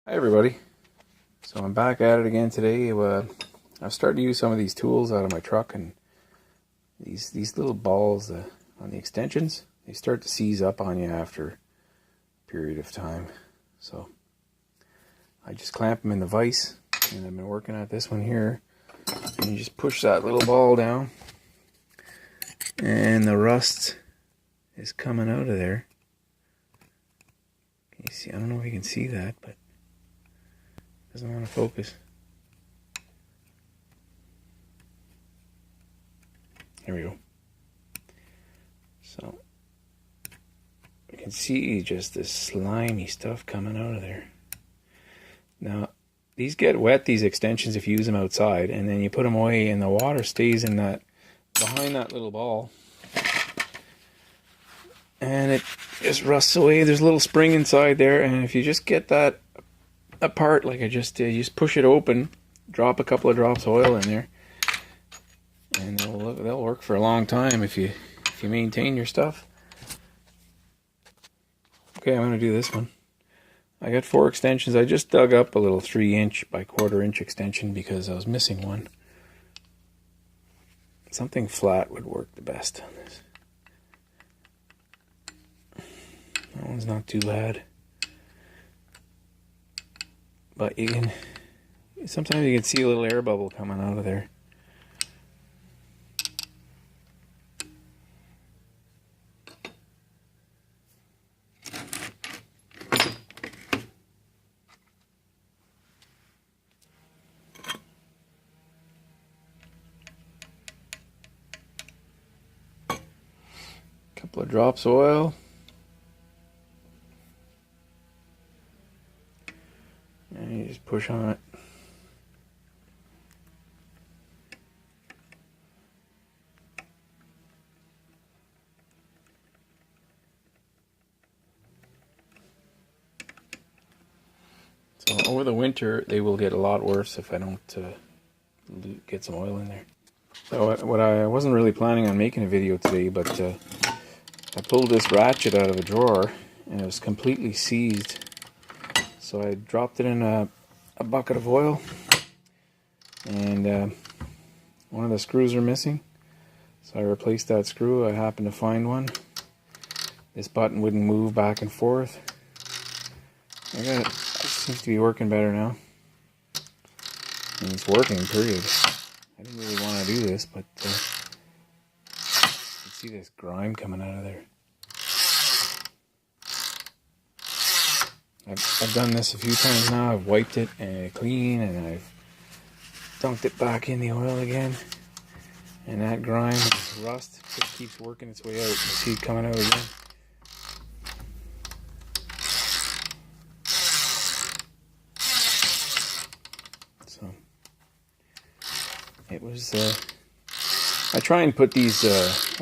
Hi everybody. So I'm back at it again today. I've started to use some of these tools out of my truck, and these little balls on the extensions, they start to seize up on you after a period of time. So I just clamp them in the vise, and I've been working at this one here, and you just push that little ball down and the rust is coming out of there. Can you see? I don't know if you can see that, but doesn't want to focus. There we go. So you can see just this slimy stuff coming out of there. Now these get wet, these extensions, if you use them outside, and then you put them away and the water stays in that, behind that little ball, and it just rusts away. There's a little spring inside there, and if you just get that apart like I just did, you just push it open, drop a couple of drops of oil in there, and they'll work for a long time if you maintain your stuff. Okay, I'm going to do this one. I got 4 extensions. I just dug up a little 3" by 1/4" extension because I was missing one. Something flat would work the best on this. That one's not too bad. But sometimes you can see a little air bubble coming out of there. Couple of drops of oil. And you just push on it. So over the winter, they will get a lot worse if I don't get some oil in there. So what I wasn't really planning on making a video today, but I pulled this ratchet out of a drawer and it was completely seized. So I dropped it in a bucket of oil, and one of the screws are missing. So I replaced that screw. I happened to find one. This button wouldn't move back and forth. I got it. It seems to be working better now. And it's working, period. I didn't really want to do this, but you can see this grime coming out of there. I've done this a few times now. I've wiped it clean, and I've dunked it back in the oil again. And that grime and rust just keeps working its way out. You see it coming out again. So it was. I try and put these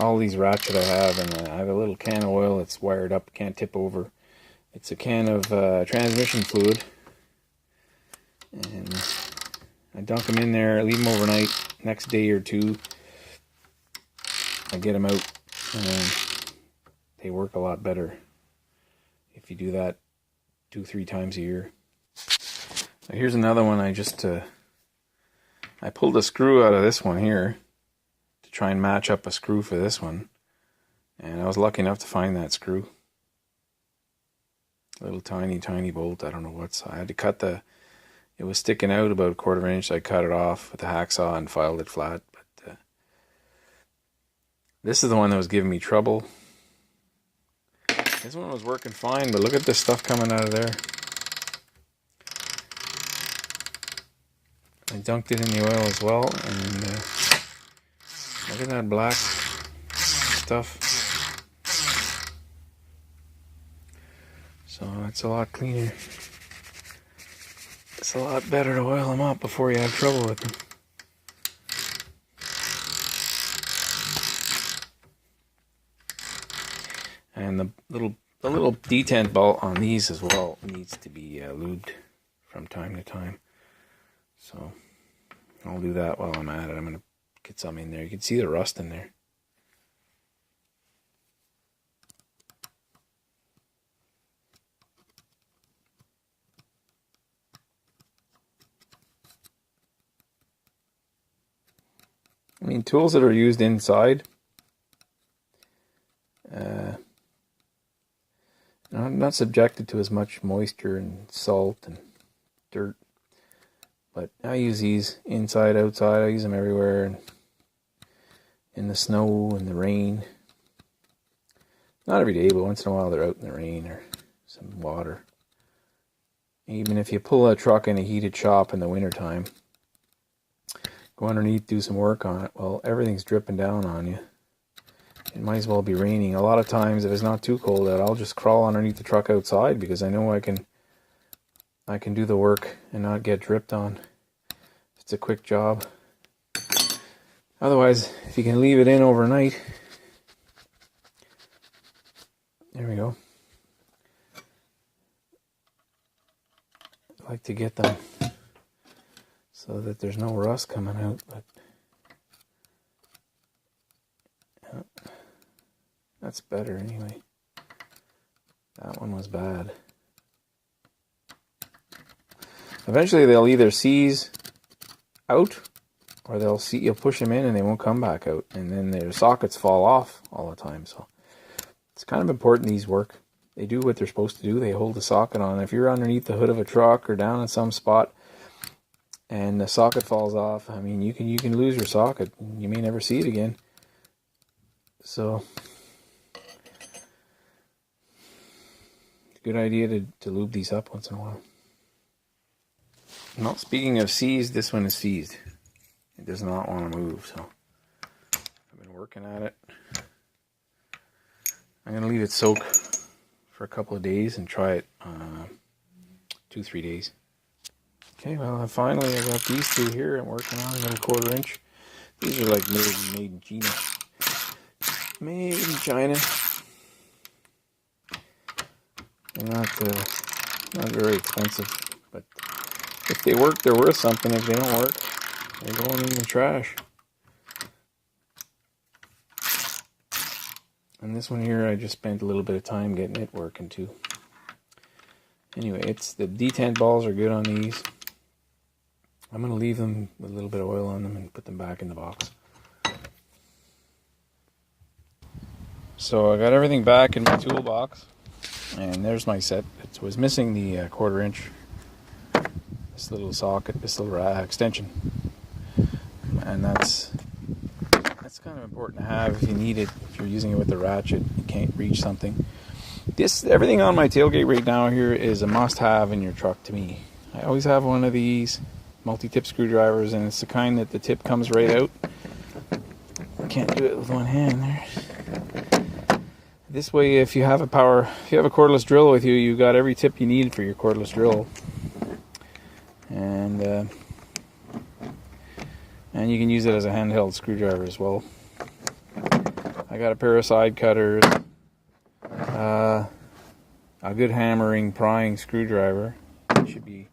all these ratchet I have, and I have a little can of oil that's wired up, can't tip over. It's a can of transmission fluid, and I dunk them in there, leave them overnight. Next day or two, I get them out, and they work a lot better if you do that 2-3 times a year. So here's another one. I pulled a screw out of this one here to try and match up a screw for this one, and I was lucky enough to find that screw. Little tiny bolt. I don't know what size. I had to cut it was sticking out about 1/4 inch. So I cut it off with a hacksaw and filed it flat. But this is the one that was giving me trouble. This one was working fine, but look at this stuff coming out of there. I dunked it in the oil as well, and look at that black stuff. So it's a lot cleaner. It's a lot better to oil them up before you have trouble with them. And the little detent bolt on these as well needs to be lubed from time to time. So I'll do that while I'm at it. I'm going to get some in there. You can see the rust in there. I mean, tools that are used inside, I'm not subjected to as much moisture and salt and dirt. But I use these inside, outside. I use them everywhere, and in the snow and the rain. Not every day, but once in a while they're out in the rain or some water. Even if you pull a truck in a heated shop in the wintertime, go underneath, do some work on it, well, everything's dripping down on you. It might as well be raining. A lot of times, if it's not too cold out, I'll just crawl underneath the truck outside because I know I can do the work and not get dripped on. It's a quick job. Otherwise, if you can leave it in overnight, there we go. I like to get them so that there's no rust coming out, but yeah, that's better anyway. That one was bad. Eventually they'll either seize out or you'll push them in and they won't come back out, and then their sockets fall off all the time. So it's kind of important these work. They do what they're supposed to do. They hold the socket on. If you're underneath the hood of a truck or down in some spot and the socket falls off, I mean, you can lose your socket. You may never see it again. So it's a good idea to lube these up once in a while. Well, speaking of seized, this one is seized. It does not want to move, so I've been working at it. I'm going to leave it soak for a couple of days and try it 2-3 days. Okay, well, finally I got these two here I'm working on, another 1/4 inch. These are like made in China. Made in China. They're not very expensive, but if they work, they're worth something. If they don't work, they're going in the trash. And this one here, I just spent a little bit of time getting it working too. Anyway, the detent balls are good on these. I'm going to leave them with a little bit of oil on them and put them back in the box. So I got everything back in my toolbox, and there's my set. It was missing the 1/4 inch. This little socket, this little extension, and that's kind of important to have if you need it. If you're using it with the ratchet, you can't reach something. Everything on my tailgate right now here is a must-have in your truck to me. I always have one of these multi-tip screwdrivers, and it's the kind that the tip comes right out. I can't do it with one hand there. This way, if you have a cordless drill with you, you got every tip you need for your cordless drill. And you can use it as a handheld screwdriver as well. I got a pair of side cutters, a good hammering, prying screwdriver. It should be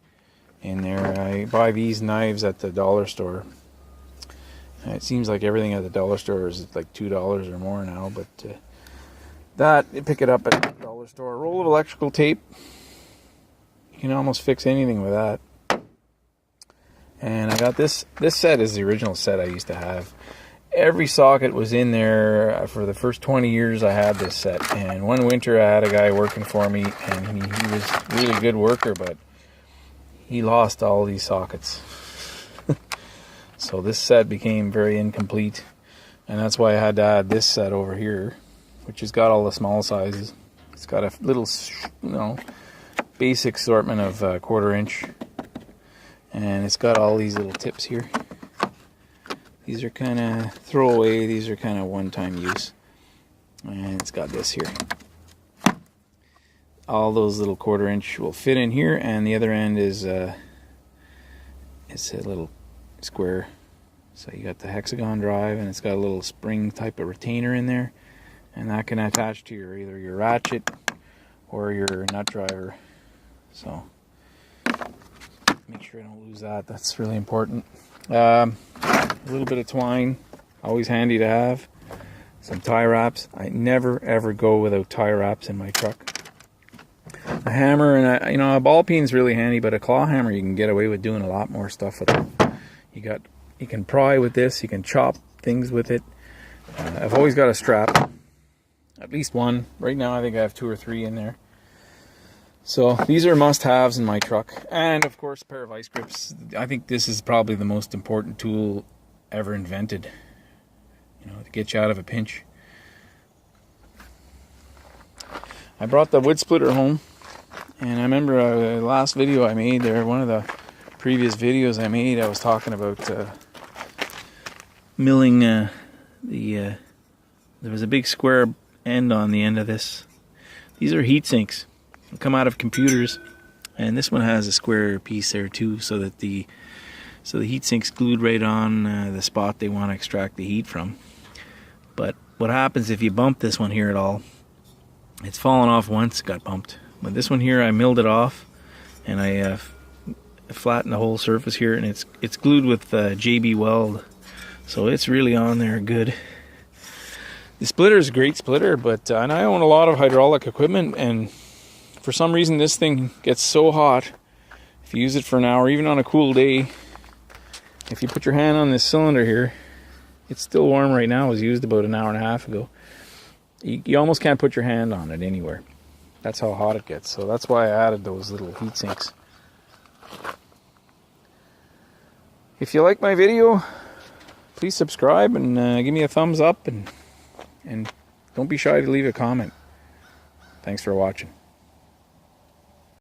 in there. I buy these knives at the dollar store. It seems like everything at the dollar store is like $2 or more now, but you pick it up at the dollar store. A roll of electrical tape. You can almost fix anything with that. And I got this set is the original set I used to have. Every socket was in there for the first 20 years I had this set. And one winter I had a guy working for me, and he was a really good worker, but he lost all these sockets. So this set became very incomplete, and that's why I had to add this set over here, which has got all the small sizes. It's got a little, basic assortment of 1/4 inch. And it's got all these little tips here. These are kind of throwaway. These are kind of one-time use. And it's got this here. All those little 1/4 inch will fit in here, and the other end is it's a little square. So you got the hexagon drive, and it's got a little spring type of retainer in there, and that can attach to either your ratchet or your nut driver. So make sure I don't lose that. That's really important. A little bit of twine, always handy to have. Some tie wraps. I never ever go without tie wraps in my truck. A hammer and a ball peen's really handy, but a claw hammer you can get away with doing a lot more stuff with it. You can pry with this. You can chop things with it. I've always got a strap, at least one. Right now I think I have 2 or 3 in there. So these are must-haves in my truck. And of course a pair of ice grips. I think this is probably the most important tool ever invented, you know, to get you out of a pinch. I brought the wood splitter home, and I remember the last video I made there, one of the previous videos I made, I was talking about milling there was a big square end on the end of this. These are heat sinks. They come out of computers, and this one has a square piece there too, so that the heat sink's glued right on the spot they want to extract the heat from. But what happens if you bump this one here at all? It's fallen off once, got bumped. But this one here, I milled it off, and I flattened the whole surface here, and it's glued with JB Weld, so it's really on there good. The splitter is a great splitter, but and I own a lot of hydraulic equipment, and for some reason this thing gets so hot. If you use it for an hour, even on a cool day, if you put your hand on this cylinder here, it's still warm right now. It was used about an hour and a half ago. You almost can't put your hand on it anywhere. That's how hot it gets. So that's why I added those little heat sinks. If you like my video, please subscribe and give me a thumbs up, and don't be shy to leave a comment. Thanks for watching.